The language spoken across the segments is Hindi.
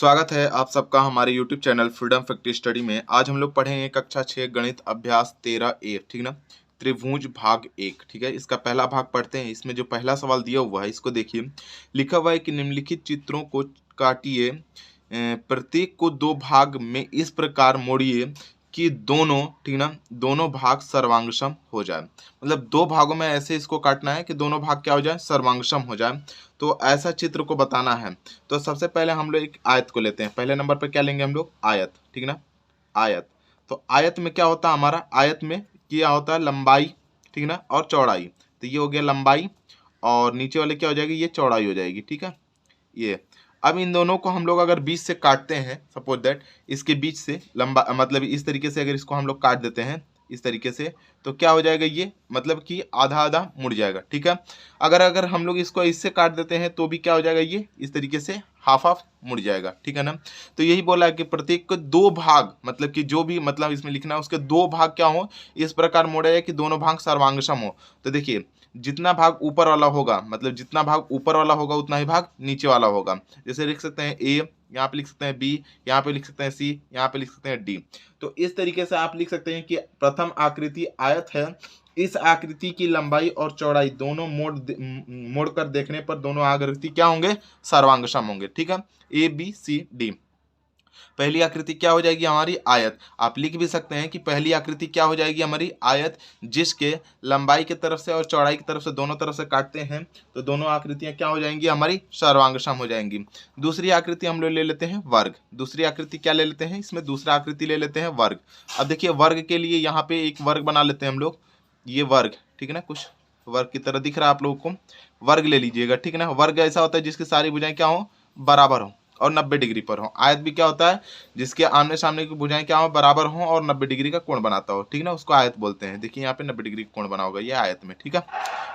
स्वागत है आप सबका हमारे YouTube channel freedom factory study में। आज हम लोग पढ़ेंगे कक्षा 6 गणित अभ्यास 13A, ठीक ना। त्रिभुज भाग 1, ठीक है। इसका पहला भाग पढ़ते हैं। इसमें जो पहला सवाल दिया हुआ है इसको देखिए। लिखा हुआ है कि निम्नलिखित चित्रों को काटिए, प्रत्येक को दो भाग में इस प्रकार मोड़िए कि दोनों, ठीक ना, दोनों भाग सर्वांगसम हो जाए। मतलब दो भागों में ऐसे इसको काटना है कि दोनों भाग क्या हो जाए, सर्वांगसम हो जाए। तो ऐसा चित्र को बताना है। तो सबसे पहले हम लोग एक आयत को लेते हैं। पहले नंबर पर क्या लेंगे हम लोग, आयत, ठीक ना, आयत। तो आयत में क्या होता है हमारा, आयत में क्या होता है, लंबाई, ठीक ना, और चौड़ाई। तो ये हो गया लंबाई और नीचे वाले क्या हो जाएगी, ये चौड़ाई हो जाएगी, ठीक है। ये अब इन दोनों को हम लोग अगर बीच से काटते हैं, सपोज दैट इसके बीच से लंबा, मतलब इस तरीके से अगर इसको हम लोग काट देते हैं इस तरीके से, तो क्या हो जाएगा, ये मतलब कि आधा आधा मुड़ जाएगा, ठीक है। अगर हम लोग इसको इससे काट देते हैं तो भी क्या हो जाएगा, ये इस तरीके से हाफ हाफ मुड़ जाएगा, ठीक है ना। तो यही बोला है कि प्रत्येक को दो भाग, मतलब कि जो भी मतलब इसमें लिखना है उसके दो भाग क्या हो, इस प्रकार मोड़ा जाए कि दोनों भाग सर्वांगसम हो। तो देखिए जितना भाग ऊपर वाला होगा, मतलब जितना भाग ऊपर वाला होगा उतना ही भाग नीचे वाला होगा। जैसे लिख सकते हैं ए, यहाँ पे लिख सकते हैं बी, यहाँ पे लिख सकते हैं सी, यहाँ पे लिख सकते हैं डी। तो इस तरीके से आप लिख सकते हैं कि प्रथम आकृति आयत है। इस आकृति की लंबाई और चौड़ाई दोनों मोड़ कर देखने पर दोनों आकृति क्या होंगे, सर्वांगसम होंगे, ठीक है। A B C D. पहली आकृति क्या हो जाएगी हमारी, आयत। आप लिख भी सकते हैं कि पहली आकृति क्या हो जाएगी हमारी, आयत, जिसके लंबाई की तरफ से और चौड़ाई की तरफ से दोनों तरफ से काटते हैं तो दोनों आकृतियां क्या हो जाएंगी हमारी, सर्वांगसम हो जाएंगी। दूसरी आकृति हम लोग ले लेते हैं वर्ग। दूसरी आकृति क्या ले लेते हैं, इसमें दूसरा आकृति ले लेते हैं वर्ग। अब देखिए वर्ग के लिए यहाँ पे एक वर्ग बना लेते हैं हम लोग, ये वर्ग, ठीक है ना, कुछ वर्ग की तरह दिख रहा है आप लोगों को, वर्ग ले लीजिएगा, ठीक है ना। वर्ग ऐसा होता है जिसकी सारी भुजाएं क्या हो, बराबर हो और 90 डिग्री पर हो। आयत भी क्या होता है, जिसके आमने सामने की भुजाएं क्या हो, बराबर हो और 90 डिग्री का कोण बनाता हो, ठीक ना, उसको आयत बोलते हैं। देखिए यहाँ पे 90 डिग्री का कोण बना होगा, ये आयत में, ठीक है।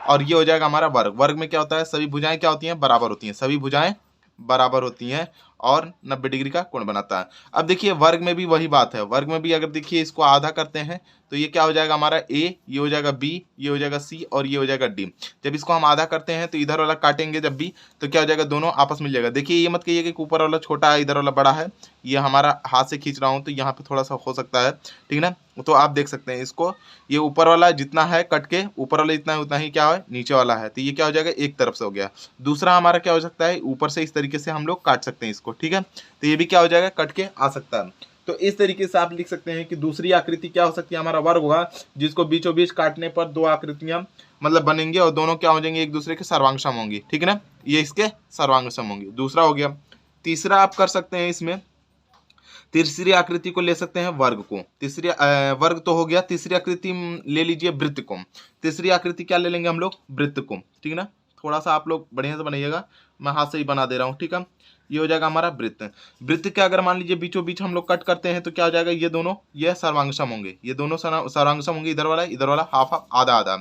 और ये हो जाएगा हमारा वर्ग। वर्ग में क्या होता है, सभी भुजाएं क्या होती हैं, बराबर होती हैं, सभी भुजाएं बराबर होती हैं और 90 डिग्री का कोण बनाता है। अब देखिए वर्ग में भी वही बात है। वर्ग में भी अगर देखिए इसको आधा करते हैं तो ये क्या हो जाएगा हमारा, ए, ये हो जाएगा बी, ये हो जाएगा सी और ये हो जाएगा डी। जब इसको हम आधा करते हैं तो इधर वाला काटेंगे जब भी, तो क्या हो जाएगा, दोनों आपस मिल जाएगा। देखिए ये मत कहिए कि ऊपर वाला छोटा है इधर वाला बड़ा है, ये हमारा हाथ से खींच रहा हूँ तो यहाँ पे थोड़ा सा हो सकता है, ठीक ना। तो आप देख सकते हैं इसको, ये ऊपर वाला जितना है कट के, ऊपर वाला जितना है उतना ही क्या है, नीचे वाला है। तो ये क्या हो जाएगा, एक तरफ से हो गया। दूसरा हमारा क्या हो सकता है, ऊपर से इस तरीके से हम लोग काट सकते हैं इसको, ठीक है। तो ये भी क्या हो जाएगा, कट के आ सकता है। तो इस तरीके से आप लिख सकते हैं कि दूसरी आकृति क्या हो सकती है, हमारा वर्ग होगा, जिसको बीचों बीच काटने पर दो आकृतियां मतलब बनेंगे और दोनों क्या हो जाएंगे, एक दूसरे के सर्वांगसम होंगी, ठीक है ना, ये इसके सर्वांगसम होंगी। दूसरा हो गया। तीसरा आप कर सकते हैं इसमें, तीसरी आकृति को ले सकते हैं वर्ग को। तीसरी वर्ग तो हो गया। तीसरी आकृति ले लीजिए वृत्त को। तीसरी आकृति क्या ले लेंगे हम लोग, वृत्त को, ठीक है ना। थोड़ा सा आप लोग बढ़िया से बनाइएगा, मैं हाथ से ही बना दे रहा हूँ, ठीक है। ये हो जाएगा हमारा वृत्त। वृत्त के अगर मान लीजिए बीचों बीच हम लोग कट करते हैं तो क्या हो जाएगा, ये दोनों ये सर्वांगसम होंगे, ये दोनों सर्वांगसम होंगे, इधर वाला हाफ हाफ, आधा आधा।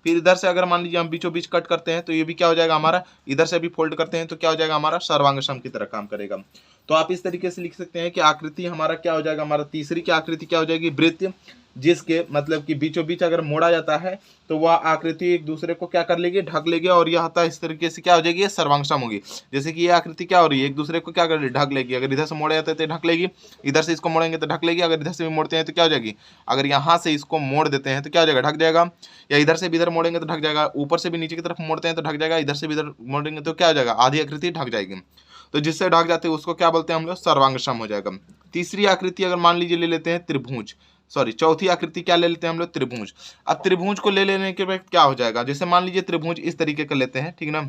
फिर इधर से अगर मान लीजिए हम बीचों बीच कट करते हैं तो ये भी क्या हो जाएगा हमारा, इधर से भी फोल्ड करते हैं तो क्या हो जाएगा हमारा, सर्वांगसम की तरह काम करेगा। तो आप इस तरीके से लिख सकते हैं कि आकृति हमारा क्या हो जाएगा, हमारा तीसरी की आकृति क्या हो जाएगी, वृत्त, जिसके मतलब कि बीचों बीच अगर मोड़ा जाता है तो वह आकृति एक दूसरे को क्या कर लेगी, ढक लेगी और यह आता इस तरीके से क्या हो जाएगी, ये सर्वांगसम होगी। जैसे कि ये आकृति क्या हो रही है, एक दूसरे को क्या कर रही है, ढक लेगी। अगर इधर से मोड़ा जाता है तो ढक लेगी, इधर से इसको मोड़ेंगे तो ढक लेगी, अगर इधर से भी मोड़ते हैं तो क्या हो जाएगी, अगर यहाँ से इसको मोड़ देते हैं तो क्या हो जाएगा, ढक जाएगा। या इधर से भी इधर मोड़ेंगे तो ढक जाएगा, ऊपर से भी नीचे की तरफ मोड़ते हैं तो ढक जाएगा, इधर से भी इधर मोड़ेंगे तो क्या हो जाएगा, आधी आकृति ढक जाएगी। तो जिससे ढक जाते हैं उसको क्या बोलते हैं हम लोग, सर्वांगसम हो जाएगा। तीसरी आकृति अगर मान लीजिए ले लेते हैं त्रिभुज, सॉरी चौथी आकृति क्या ले लेते हैं हम लोग, त्रिभुज। अब त्रिभुज को ले लेने के बाद क्या हो जाएगा, जैसे मान लीजिए त्रिभुज इस तरीके का लेते हैं, ठीक ना।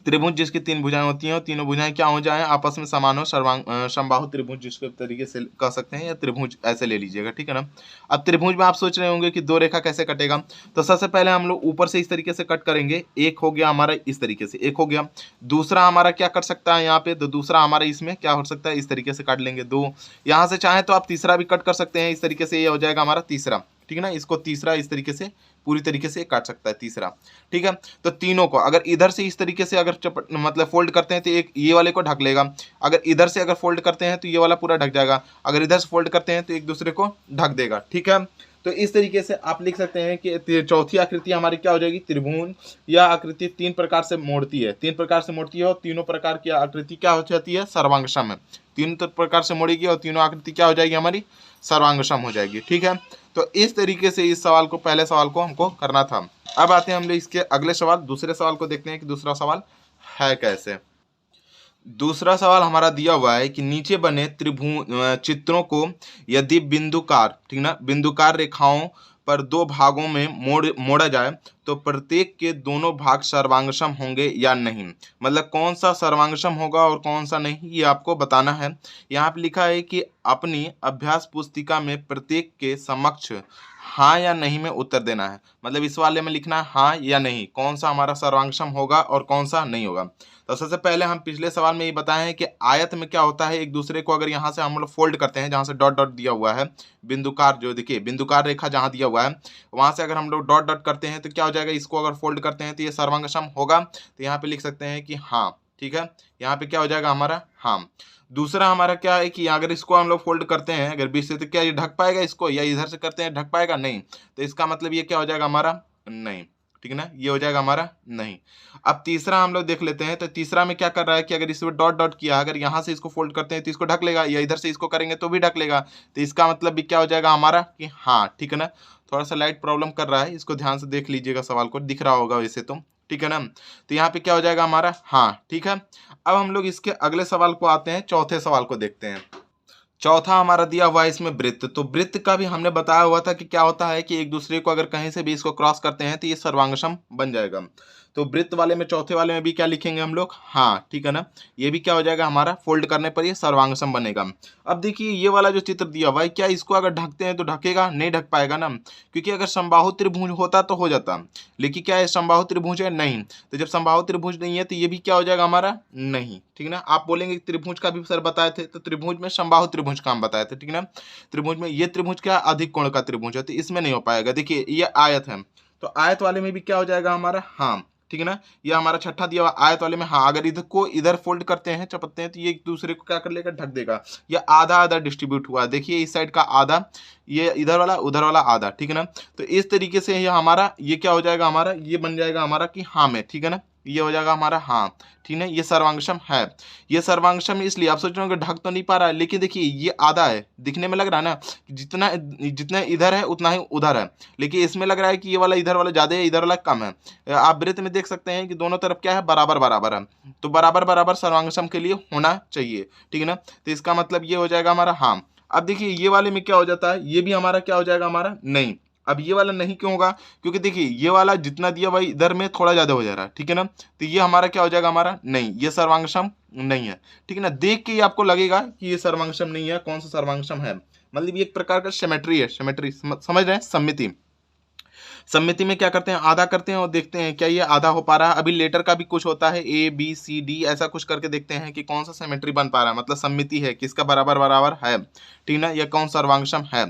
त्रिभुज जिसकी तीन भुजाएं होती हैं और तीनों भुजाएं क्या हो जाएं, आपस में समान हो, समबाहु त्रिभुज जिसके तरीके से कह सकते हैं, या त्रिभुज ऐसे ले लीजिएगा, ठीक है ना। अब त्रिभुज में आप सोच रहे होंगे कि दो रेखा कैसे कटेगा। तो सबसे पहले हम लोग ऊपर से इस तरीके से कट करेंगे, एक हो गया हमारा इस तरीके से, एक हो गया। दूसरा हमारा क्या कर सकता है यहाँ पे, तो दूसरा हमारा इसमें क्या हो सकता है, इस तरीके से काट लेंगे दो। यहाँ से चाहे तो आप तीसरा भी कट कर सकते हैं इस तरीके से, ये हो जाएगा हमारा तीसरा, ठीक है ना। इसको तीसरा इस तरीके से पूरी तरीके से काट सकता है तीसरा, ठीक है। तो तीनों को अगर इधर से इस तरीके से अगर मतलब फोल्ड करते हैं तो एक ये वाले को ढक लेगा, अगर इधर से अगर फोल्ड करते हैं तो ये वाला पूरा ढक जाएगा, अगर इधर से फोल्ड करते हैं तो एक दूसरे को ढक देगा, ठीक है। तो इस तरीके से आप लिख सकते हैं कि चौथी आकृति हमारी क्या हो जाएगी, त्रिभुज। यह आकृति 3 प्रकार से मोड़ती है, 3 प्रकार से मोड़ती है और तीनों प्रकार की आकृति क्या हो जाती है, सर्वांगसम है। 3 प्रकार से मोड़ेगी और तीनों आकृति क्या हो जाएगी हमारी, सर्वांगसम हो जाएगी। ठीक है, तो इस तरीके से इस सवाल को, पहले सवाल को हमको करना था। अब आते हैं हम लोग इसके अगले सवाल, दूसरे सवाल को देखते हैं कि दूसरा सवाल है कैसे। दूसरा सवाल हमारा दिया हुआ है कि नीचे बने त्रिभुज चित्रों को यदि बिंदुकार, ठीक ना, बिंदुकार रेखाओं पर 2 भागों में मोड़ा जाए तो प्रत्येक के दोनों भाग सर्वांगसम होंगे या नहीं। मतलब कौन सा सर्वांगसम होगा और कौन सा नहीं, ये आपको बताना है। यहाँ पे लिखा है कि अपनी अभ्यास पुस्तिका में प्रत्येक के समक्ष हाँ या नहीं में उत्तर देना है। मतलब इस वाले में लिखना है हाँ या नहीं, कौन सा हमारा सर्वांगसम होगा और कौन सा नहीं होगा। तो सबसे पहले हम पिछले सवाल में ये बताए हैं कि आयत में क्या होता है, एक दूसरे को अगर यहाँ से हम लोग फोल्ड करते हैं, जहाँ से डॉट डॉट दिया हुआ है, बिंदुकार जो देखिए बिंदुकार रेखा जहाँ दिया हुआ है वहाँ से अगर हम लोग डॉट डॉट करते हैं तो क्या हो जाएगा, इसको अगर फोल्ड करते हैं तो ये सर्वांगसम होगा। तो यहाँ पे लिख सकते हैं कि हाँ, ठीक है, यहाँ पे क्या हो जाएगा हमारा हाँ। दूसरा हमारा क्या है कि अगर इसको हम लोग फोल्ड करते हैं अगर बीच से, तो क्या ये ढक पाएगा इसको, या इधर से करते हैं ढक पाएगा, नहीं। तो इसका मतलब ये क्या हो जाएगा हमारा नहीं, ठीक है ना, ये हो जाएगा हमारा नहीं। अब तीसरा हम लोग देख लेते हैं। तो तीसरा में क्या कर रहा है कि अगर इसमें डॉट डॉट किया, अगर यहाँ से इसको फोल्ड करते हैं तो इसको ढक लेगा, या इधर से इसको करेंगे तो भी ढक लेगा। तो इसका मतलब भी क्या हो जाएगा हमारा कि हाँ, ठीक है ना। थोड़ा सा लाइट प्रॉब्लम कर रहा है, इसको ध्यान से देख लीजिएगा, सवाल को दिख रहा होगा वैसे तो, ठीक है ना। तो यहाँ पे क्या हो जाएगा हमारा हाँ, ठीक है। अब हम लोग इसके अगले सवाल को आते हैं, चौथे सवाल को देखते हैं। चौथा हमारा दिया हुआ है इसमें वृत्त। तो वृत्त का भी हमने बताया हुआ था कि क्या होता है कि एक दूसरे को अगर कहीं से भी इसको क्रॉस करते हैं तो ये सर्वांगसम बन जाएगा। तो वृत्त वाले में, चौथे वाले में भी क्या लिखेंगे हम लोग हाँ, ठीक है ना। ये भी क्या हो जाएगा हमारा, फोल्ड करने पर ये सर्वांगसम बनेगा। अब देखिए ये वाला जो चित्र दिया हुआ है, क्या इसको अगर ढकते हैं तो ढकेगा, नहीं ढक पाएगा ना, क्योंकि अगर समबाहु त्रिभुज होता तो हो जाता, लेकिन क्या है समबाहु त्रिभुज है नहीं। तो जब समबाहु त्रिभुज नहीं है तो ये भी क्या हो जाएगा हमारा नहीं, ठीक ना। आप बोलेंगे त्रिभुज का भी सर बताए थे, तो त्रिभुज में समबाहु त्रिभुज का हम बताए थे, ठीक ना। त्रिभुज में ये त्रिभुज क्या अधिक कोण का त्रिभुज है, तो इसमें नहीं हो पाएगा। देखिए ये आयत है, तो आयत वाले में भी क्या हो जाएगा हमारा हाँ, ठीक है ना। ये हमारा छठा दिया हुआ आयत वाले में हाँ, अगर इधर को इधर फोल्ड करते हैं, चपकते हैं, तो ये एक दूसरे को क्या कर लेगा, ढक देगा। ये आधा आधा डिस्ट्रीब्यूट हुआ, देखिए इस साइड का आधा, ये इधर वाला उधर वाला आधा, ठीक है ना। तो इस तरीके से ये हमारा ये क्या हो जाएगा हमारा, ये बन जाएगा हमारा कि हाँ में, ठीक है ना, ये हो जाएगा हमारा हाँ, ठीक है। ये सर्वांगसम है, ये सर्वांगसम इसलिए आप सोच रहे हो कि ढक तो नहीं पा रहा है, लेकिन देखिए ये आधा है, दिखने में लग रहा है ना जितना जितना इधर है उतना ही उधर है, लेकिन इसमें लग रहा है कि ये वाला इधर वाला ज़्यादा है, इधर वाला कम है। आप वृत्त में देख सकते हैं कि दोनों तरफ क्या है, बराबर बराबर है। तो बराबर बराबर सर्वांगसम के लिए होना चाहिए, ठीक है ना। तो इसका मतलब ये हो जाएगा हमारा हाँ। अब देखिए ये वाले में क्या हो जाता है, ये भी हमारा क्या हो जाएगा हमारा नहीं। अब ये वाला नहीं क्यों होगा, क्योंकि देखिए ये वाला जितना दिया भाई इधर में थोड़ा ज़्यादा हो जा रहा है, ठीक है ना। तो ये हमारा क्या हो जाएगा हमारा नहीं, ये सर्वांगसम नहीं है, ठीक है ना। देख के ही आपको लगेगा कि ये सर्वांगसम नहीं है, कौन सा सर्वांगसम है। मतलब ये एक प्रकार का सिमेट्री है, सिमेट्री समझ रहे हैं, सममिति। सममिति में क्या करते हैं, आधा करते हैं और देखते हैं क्या ये आधा हो पा रहा है। अभी लेटर का भी कुछ होता है, ए बी सी डी ऐसा कुछ करके देखते हैं कि कौन सा सिमेट्री बन पा रहा है, मतलब सममिति है, किसका बराबर बराबर है, ठीक ना, या कौन सर्वांगसम है।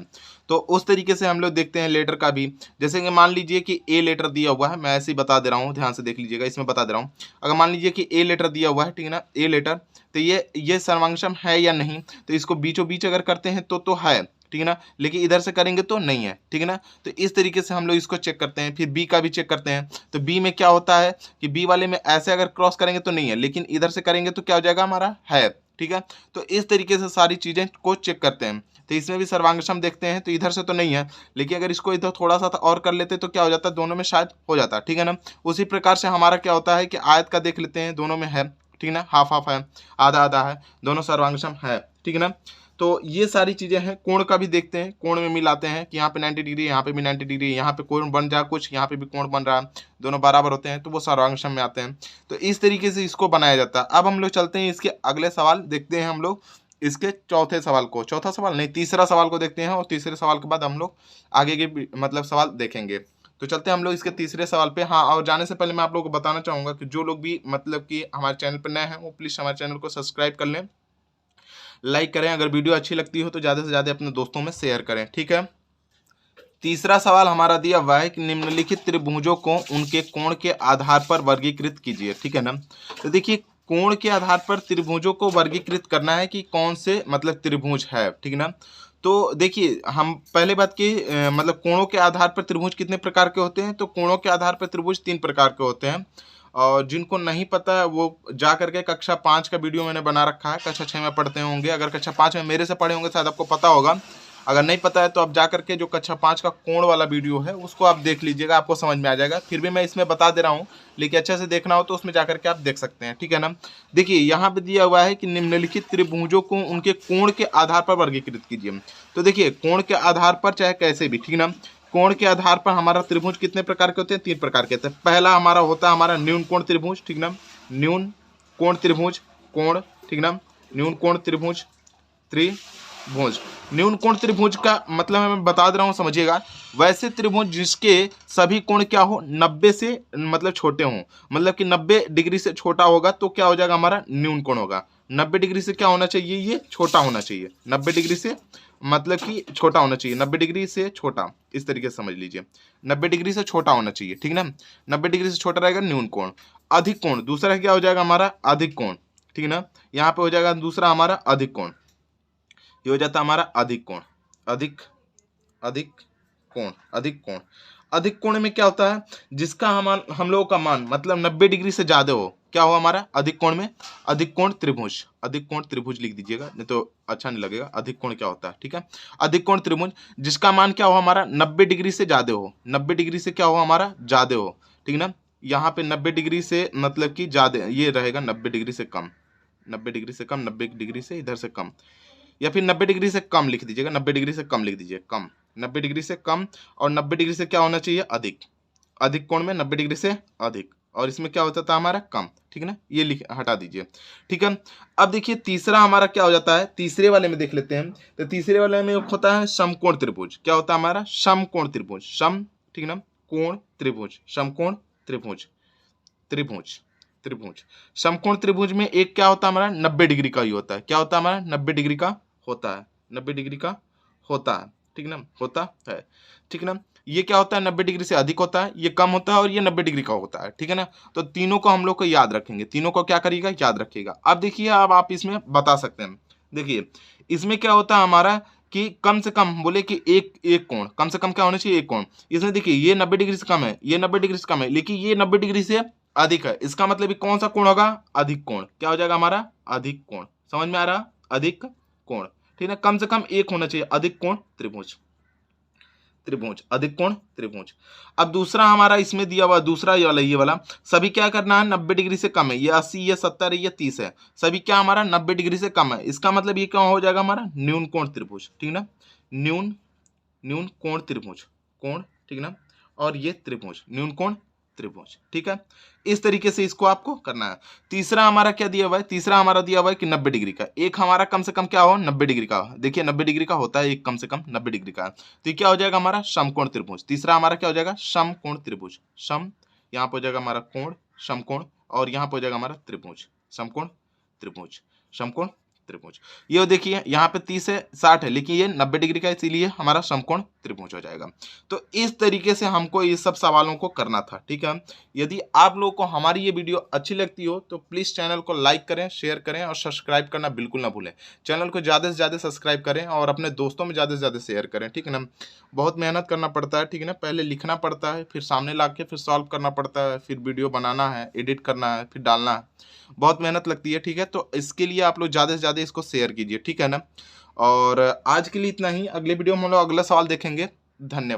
तो उस तरीके से हम लोग देखते हैं लेटर का भी। जैसे कि मान लीजिए कि ए लेटर दिया हुआ है, मैं ऐसे ही बता दे रहा हूँ, ध्यान से देख लीजिएगा, इसमें बता दे रहा हूँ। अगर मान लीजिए कि ए लेटर दिया हुआ है, ठीक है ना, ए लेटर, तो ये सर्वांगसम है या नहीं। तो इसको बीचों बीच अगर करते हैं तो है, ठीक है ना, लेकिन इधर से करेंगे तो नहीं है, ठीक है ना। तो इस तरीके से हम लोग इसको चेक करते हैं। फिर बी का भी चेक करते हैं। तो बी में क्या होता है कि बी वाले में ऐसे अगर क्रॉस करेंगे तो नहीं है, लेकिन इधर से करेंगे तो क्या हो जाएगा हमारा है, ठीक है। तो इस तरीके से सारी चीज़ें को चेक करते हैं। तो इसमें भी सर्वांगसम देखते हैं, तो इधर से तो नहीं है, लेकिन अगर इसको इधर थोड़ा सा और कर लेते तो क्या हो जाता है, दोनों में शायद हो जाता, ठीक है ना। उसी प्रकार से हमारा क्या होता है कि आयत का देख लेते हैं, दोनों में है, ठीक है ना, हाफ हाफ है, आधा आधा है, दोनों सर्वांगसम है, ठीक है ना। तो ये सारी चीज़ें हैं। कोण का भी देखते हैं, कोण में मिलाते हैं कि यहाँ पे 90 डिग्री, यहाँ पे भी 90 डिग्री, यहाँ पे कोण बन जाए कुछ, यहाँ पे भी कोण बन रहा है, दोनों बराबर होते हैं, तो वो सर्वांगसम में आते हैं। तो इस तरीके से इसको बनाया जाता है। अब हम लोग चलते हैं इसके अगले सवाल देखते हैं हम लोग, इसके चौथे सवाल को, चौथा सवाल नहीं तीसरा सवाल को देखते हैं, और तीसरे सवाल के बाद हम लोग आगे के मतलब सवाल देखेंगे। तो चलते हैं हम लोग इसके तीसरे सवाल पे। हाँ, और जाने से पहले मैं आप लोगों को बताना चाहूँगा कि जो लोग भी मतलब कि हमारे चैनल पर नए हैं वो प्लीज़ हमारे चैनल को सब्सक्राइब कर लें, लाइक करें, अगर वीडियो अच्छी लगती हो तो ज़्यादा से ज़्यादा अपने दोस्तों में शेयर करें, ठीक है। तीसरा सवाल हमारा दिया हुआ है कि निम्नलिखित त्रिभुजों को उनके कोण के आधार पर वर्गीकृत कीजिए, ठीक है ना। तो देखिए कोण के आधार पर त्रिभुजों को वर्गीकृत करना है कि कौन से मतलब त्रिभुज है, ठीक है ना। तो देखिए हम पहले बात की मतलब कोणों के आधार पर त्रिभुज कितने प्रकार के होते हैं, तो कोणों के आधार पर त्रिभुज 3 प्रकार के होते हैं। और जिनको नहीं पता है वो जा करके कक्षा 5 का वीडियो मैंने बना रखा है, कक्षा 6 में पढ़ते होंगे, अगर कक्षा 5 में मेरे से पढ़े होंगे शायद आपको पता होगा। अगर नहीं पता है तो आप जा करके जो कक्षा 5 का कोण वाला वीडियो है उसको आप देख लीजिएगा, आपको समझ में आ जाएगा। फिर भी मैं इसमें बता दे रहा हूँ, लेकिन अच्छे से देखना हो तो उसमें जा करके आप देख सकते हैं, ठीक है ना। देखिए यहाँ पे दिया हुआ है कि निम्नलिखित त्रिभुजों को उनके कोण के आधार पर वर्गीकृत कीजिए। तो देखिए कोण के आधार पर चाहे कैसे भी, ठीक ना, कोण के आधार पर हमारा त्रिभुज कितने प्रकार के होते हैं, 3 प्रकार के होते हैं। पहला हमारा होता है हमारा न्यून कोण त्रिभुज, ठीक ना, न्यून कोण त्रिभुज, कोण, ठीक ना, न्यून कोण त्रिभुज, त्रिभुज। न्यून कोण त्रिभुज का मतलब मैं बता दे रहा हूँ, समझिएगा। वैसे त्रिभुज जिसके सभी कोण क्या हो, 90 से मतलब छोटे हों, मतलब कि 90 डिग्री से छोटा होगा तो क्या हो जाएगा, हमारा न्यून कोण होगा। 90 डिग्री से क्या होना चाहिए, ये छोटा होना चाहिए। 90 डिग्री से मतलब कि छोटा होना चाहिए, 90 डिग्री से छोटा, इस तरीके से समझ लीजिए, 90 डिग्री से छोटा होना चाहिए, ठीक ना। 90 डिग्री से छोटा रहेगा न्यून कोण। अधिक कोण दूसरा क्या हो जाएगा, हमारा अधिक कोण, ठीक ना। यहाँ पे हो जाएगा दूसरा हमारा अधिक कोण, ये हो जाता है हमारा अधिक कोण। अधिक अधिक कोण, अधिक कोण। अधिक कोण में क्या होता है, जिसका हम लोगों का मान मतलब 90 डिग्री से ज्यादा हो, क्या हो हमारा अधिक कोण में, अधिक कोण त्रिभुज। अधिक कोण त्रिभुज लिख दीजिएगा, नहीं तो अच्छा नहीं लगेगा। अधिक कोण क्या होता है, ठीक है, अधिक कोण त्रिभुज जिसका मान क्या हो हमारा 90 डिग्री से ज्यादा हो, 90 डिग्री से क्या हो हमारा ज्यादा हो, ठीक ना। यहाँ पे 90 डिग्री से मतलब कि ज्यादा, ये रहेगा 90 डिग्री से कम, 90 डिग्री से कम, 90 डिग्री से इधर से कम, या फिर 90 डिग्री से कम लिख दीजिएगा, 90 डिग्री से कम लिख दीजिए, कम, 90 डिग्री से कम। और 90 डिग्री से क्या होना चाहिए, अधिक। अधिक कोण में 90 डिग्री से अधिक, और इसमें क्या होता था हमारा कम, ठीक है ना, ये लिख हटा दीजिए, ठीक है। अब देखिए तीसरा हमारा क्या हो जाता है, तीसरे वाले में देख लेते हैं। तो तीसरे वाले में होता है समकोण त्रिभुज। क्या होता है हमारा समकोण त्रिभुज, सम, ठीक ना, कोण त्रिभुज, समकोण त्रिभुज, त्रिभुज, त्रिभुज। समकोण त्रिभुज में एक क्या होता है हमारा 90 डिग्री का ही होता है। क्या होता है हमारा 90 डिग्री का होता है, 90 डिग्री का होता है, ठीक ना, होता है, ठीक ना। ये क्या होता है 90 डिग्री से अधिक होता है, ये कम होता है, और ये 90 डिग्री का होता है, ठीक है ना। तो तीनों को हम लोग को याद रखेंगे, तीनों को क्या करिएगा, याद रखिएगा। अब देखिए अब आप इसमें बता सकते हैं, देखिए इसमें क्या होता है हमारा कि कम से कम बोले कि एक कोण कम से कम क्या होना चाहिए, एक कोण। इसमें देखिए ये 90 डिग्री से कम है, ये 90 डिग्री से कम है, लेकिन ये 90 डिग्री से अधिक है। इसका मतलब कौन सा कोण होगा, अधिक कोण। क्या हो जाएगा हमारा अधिक कोण, समझ में आ रहा, अधिक कोण, ठीक है। कम से कम एक होना चाहिए, अधिक कोण त्रिभुज, त्रिभुज, अधिक कोण त्रिभुज। अब दूसरा हमारा इसमें दिया हुआ दूसरा ये वाला, ये वाला सभी क्या करना है 90 डिग्री से कम है, ये 80, ये 70, ये 30 है, सभी क्या हमारा 90 डिग्री से कम है। इसका मतलब ये क्या हो जाएगा हमारा न्यून कोण त्रिभुज, ठीक ना, न्यून, न्यून कोण त्रिभुज, कोण, ठीक ना, और ये त्रिभुज, न्यून कोण त्रिभुज, ठीक है। इस तरीके से इसको आपको करना है। तीसरा हमारा क्या दिया हुआ है, तीसरा हमारा दिया हुआ है कि 90 डिग्री का, एक हमारा कम से कम क्या हो 90 डिग्री का, देखिए 90 डिग्री का होता है एक कम से कम 90 डिग्री का, तो क्या हो जाएगा हमारा समकोण त्रिभुज। तीसरा हमारा क्या हो जाएगा समकोण त्रिभुज, सम, यहाँ पर हो जाएगा हमारा कोण, समकोण, और यहाँ पर हो जाएगा हमारा त्रिभुज, समकोण त्रिभुज, समकोण त्रिभुज। ये देखिए यहाँ पे 30 है, 60 है, लेकिन ये 90 डिग्री का, इसीलिए हमारा समकोण त्रिभुज हो जाएगा। तो इस तरीके से हमको ये सब सवालों को करना था, ठीक है। यदि आप लोगों को हमारी ये वीडियो अच्छी लगती हो तो प्लीज़ चैनल को लाइक करें, शेयर करें और सब्सक्राइब करना बिल्कुल ना भूलें। चैनल को ज़्यादा से ज़्यादा सब्सक्राइब करें और अपने दोस्तों में ज़्यादा से ज़्यादा शेयर करें, ठीक है ना। बहुत मेहनत करना पड़ता है, ठीक है ना, पहले लिखना पड़ता है, फिर सामने ला के फिर सॉल्व करना पड़ता है, फिर वीडियो बनाना है, एडिट करना है, फिर डालना है, बहुत मेहनत लगती है, ठीक है। तो इसके लिए आप लोग ज़्यादा से ज़्यादा इसको शेयर कीजिए, ठीक है ना। और आज के लिए इतना ही, अगले वीडियो में हम लोग अगला सवाल देखेंगे। धन्यवाद।